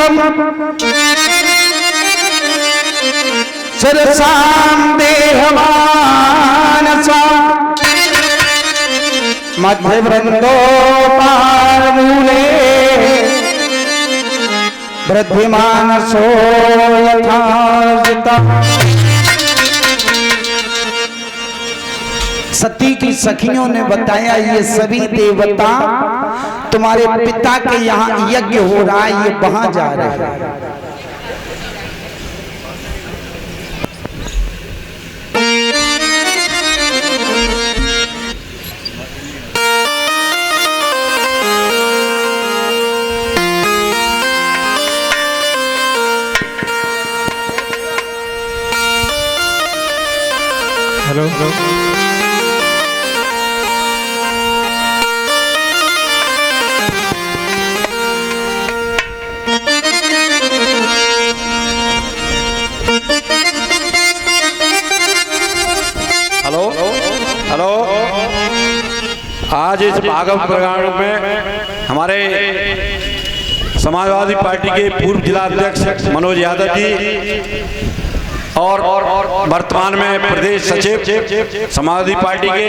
सब सरसाम देहमानसा मध्य वृंदो पारमूले वृद्धिमानसो यथार्जिता। सती की सखियों ने बताया ये सभी देवता तुम्हारे पिता के यहाँ यज्ञ हो रहा है, ये वहां जा रहे हैं। हेलो हेलो हेलो आज इस भागवत प्रोग्राम में हमारे समाजवादी पार्टी के पूर्व जिला अध्यक्ष मनोज यादव जी और वर्तमान में प्रदेश सचिव समाजवादी पार्टी के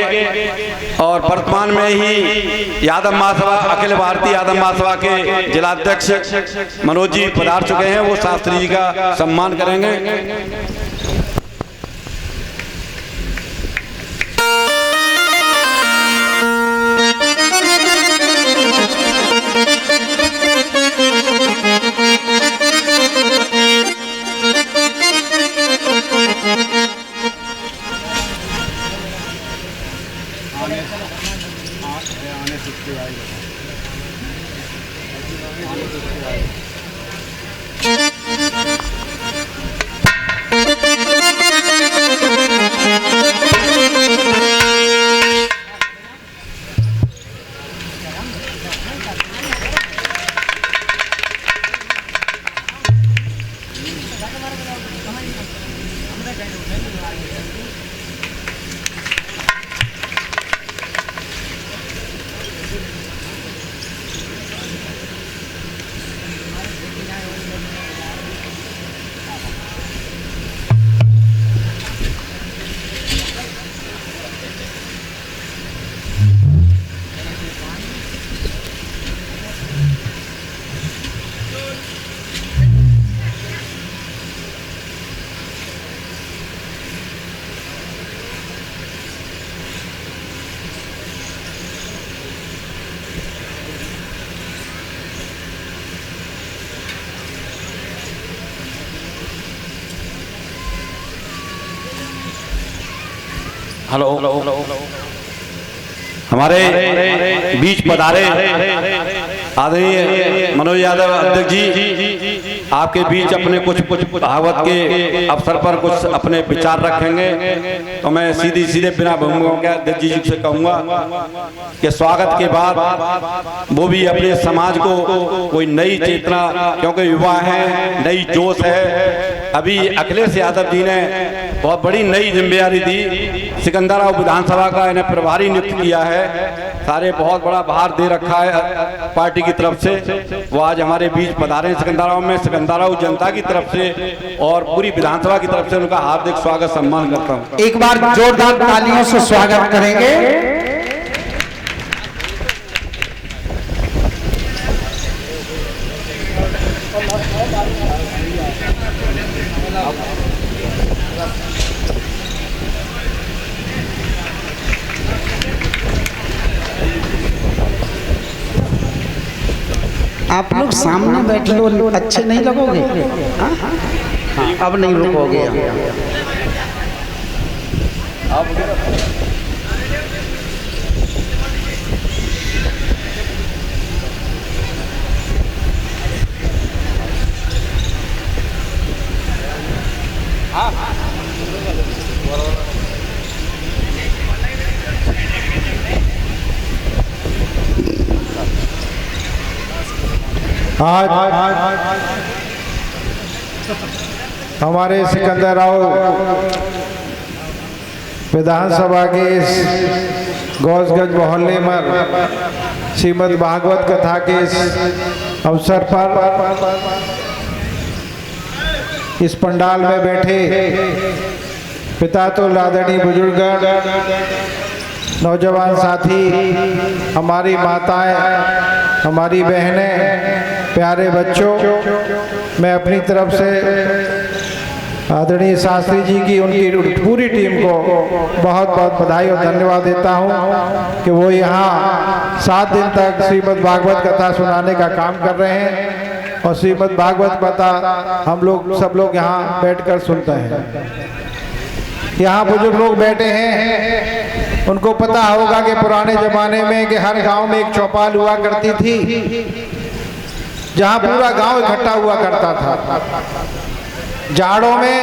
और वर्तमान में ही यादव महासभा अखिल भारतीय यादव महासभा के जिलाध्यक्ष मनोज जी पधार चुके हैं। वो शास्त्री जी का सम्मान करेंगे। हेलो हमारे बीच पधारे आदरणीय मनोज यादव अध्यक्ष जी आपके बीच अपने कुछ भागवत के अवसर पर कुछ अपने विचार रखेंगे। तो मैं सीधे बिना भूमिका के अध्यक्ष जी से कहूँगा कि स्वागत के बाद वो भी अपने समाज को कोई नई चेतना, क्योंकि युवा है, नई जोश है। अभी अखिलेश यादव जी ने बहुत बड़ी नई जिम्मेदारी दी, सिकंदराबाद विधानसभा का इन्हें प्रभारी नियुक्त किया है। सारे बहुत बड़ा भार दे रखा है पार्टी की तरफ से। वो आज हमारे बीच पधारे सिकंदराबाद में, सिकंदराबाद जनता की तरफ से और पूरी विधानसभा की तरफ से उनका हार्दिक स्वागत सम्मान करता हूँ। एक बार जोरदार तालियों से स्वागत करेंगे। आप लोग सामने बैठे लो, अच्छे नहीं लगोगे? हाँ? हाँ, अब नहीं रुकोगे। आज हमारे सिकंदराबाद विधानसभा के इस गौसगंज मोहल्ले में श्रीमद् भागवत कथा के इस अवसर पर इस पंडाल में बैठे पिता तो आदरणीय बुजुर्ग, नौजवान साथी, हमारी माताएं, हमारी बहनें, प्यारे बच्चों, मैं अपनी तरफ से आदरणीय शास्त्री जी की उनकी पूरी टीम को बहुत बहुत बधाई और धन्यवाद देता हूं कि वो यहाँ 7 दिन तक श्रीमद् भागवत कथा सुनाने का काम कर रहे हैं और श्रीमद् भागवत कथा हम लोग सब लोग यहाँ बैठकर सुनते हैं। यहाँ बुजुर्ग लोग बैठे हैं, उनको पता होगा कि पुराने जमाने में कि हर गांव में एक चौपाल हुआ करती थी जहाँ पूरा गांव इकट्ठा हुआ करता था। जाड़ों में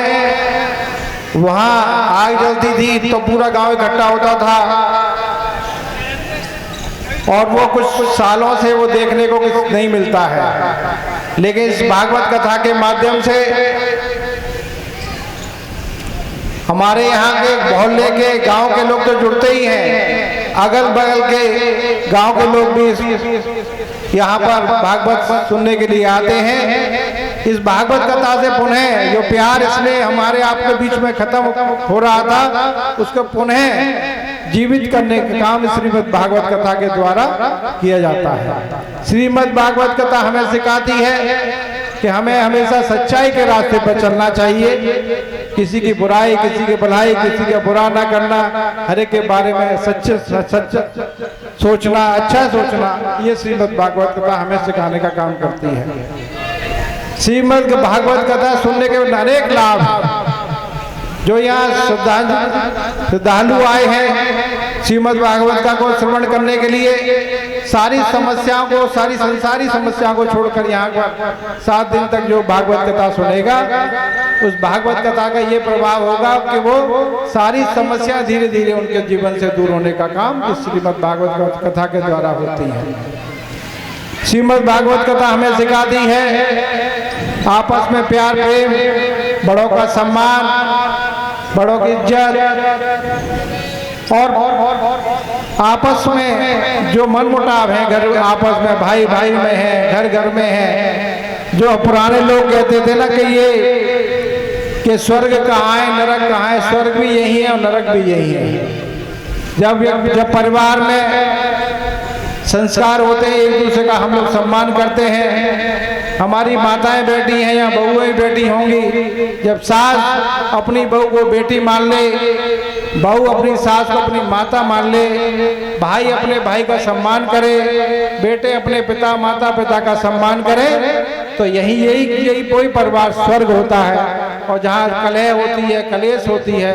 वहाँ आग जलती थी तो पूरा गांव इकट्ठा होता था और वो कुछ सालों से वो देखने को नहीं मिलता है। लेकिन इस भागवत कथा के माध्यम से हमारे यहाँ के मोहल्ले के गांव के लोग तो जुड़ते ही हैं, अगल बगल के गांव के लोग भी यहाँ पर भागवत सुनने के लिए आते हैं। इस भागवत कथा से पुनः जो प्यार इसलिए हमारे आपके बीच में खत्म हो रहा था, उसको पुनः जीवित करने का काम श्रीमद् भागवत कथा के द्वारा किया जाता है। श्रीमद् भागवत कथा हमें सिखाती है कि हमें हमेशा सच्चाई के रास्ते पर चलना चाहिए, किसी की बुराई, किसी की भलाई, किसी का बुरा ना करना, हर एक के बारे में सच सोचना, अच्छा सोचना, ये श्रीमद् भागवत कथा हमें सिखाने का काम करती है। श्रीमद् भागवत कथा सुनने के अनेक लाभ, जो यहाँ श्रद्धालु आए हैं श्रीमद् भागवत का को श्रवण करने के लिए, सारी समस्याओं को, सारी संसारी समस्याओं को छोड़कर यहाँ पर 7 दिन तक जो भागवत कथा सुनेगा, उस भागवत कथा का ये प्रभाव होगा कि वो सारी समस्या धीरे धीरे उनके जीवन से दूर होने का काम इस श्रीमद् भागवत कथा के द्वारा होती है। श्रीमद् भागवत कथा हमें सिखाती है आपस में प्यार, प्रेम, बड़ों का सम्मान, बड़ों की इज्जत और आपस में जो मनमुटाव है घर आपस में, भाई भाई में है, घर घर में है। जो पुराने लोग कहते थे ना कि स्वर्ग कहाँ है, नरक कहाँ है, स्वर्ग भी यही है और नरक भी यही है। जब परिवार में संस्कार होते हैं, एक दूसरे का हम लोग सम्मान करते हैं। हमारी माताएं बैठी हैं या बहुएं बैठी होंगी, जब सास अपनी बहू को बेटी मान ले, बहू अपनी सास को अपनी माता मान ले, भाई अपने भाई का सम्मान करे, बेटे अपने पिता माता पिता का सम्मान करे, तो यही कोई परिवार स्वर्ग होता है। और जहाँ कलह होती है, कलेश होती है,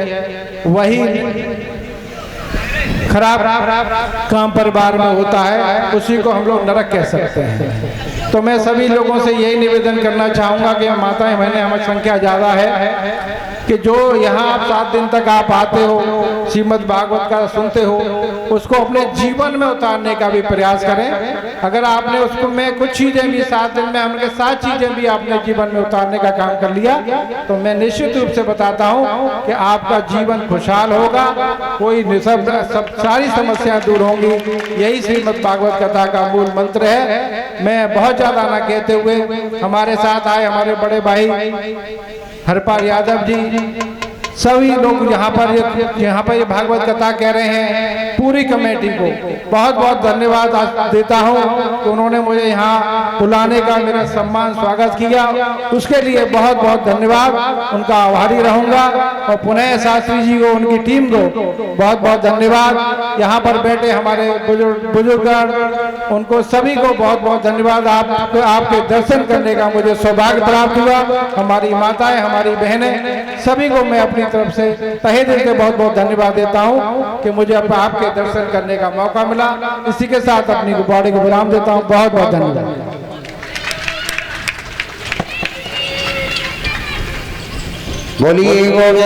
वही खराब काम परिवार में होता है, उसी को हम लोग नरक कह सकते हैं। तो मैं सभी लोगों से यही निवेदन करना चाहूँगा कि माताएं बहनें, हमारी संख्या ज़्यादा है, कि जो यहाँ आप 7 दिन तक आप आते हो, श्रीमद् भागवत का सुनते हो, उसको अपने जीवन में उतारने का भी प्रयास करें। अगर आपने उसको में कुछ चीज़ें भी 7 दिन में, हमने 7 चीज़ें भी आपने जीवन में उतारने का काम कर लिया, तो मैं निश्चित रूप से बताता हूँ कि आपका जीवन खुशहाल होगा, कोई सब सारी समस्याएं दूर होंगी। यही श्रीमद् भागवत कथा का मूल मंत्र है। मैं बहुत ज़्यादा ना कहते हुए, हमारे साथ आए हमारे बड़े भाई हरपाल यादव जी, सभी लोग यहाँ पर ये भागवत कथा कह रहे हैं, पूरी कमेटी को बहुत बहुत धन्यवाद देता हूँ कि उन्होंने मुझे यहाँ बुलाने का मेरा सम्मान स्वागत किया, उसके लिए बहुत बहुत धन्यवाद, उनका आभारी रहूँगा। और पुनः शास्त्री जी को, उनकी टीम को बहुत बहुत धन्यवाद। यहाँ पर बैठे हमारे बुजुर्ग, उनको सभी को बहुत बहुत धन्यवाद। आपके दर्शन करने का मुझे सौभाग्य प्राप्त हुआ। हमारी माताएं, हमारी बहनें, सभी को मैं अपनी तरफ से तहे दिल से बहुत बहुत धन्यवाद देता हूँ कि मुझे आपके दर्शन करने का मौका मिला। इसी के साथ अपनी बॉडी को विराम देता हूँ। बहुत बहुत धन्यवाद। बोलिए।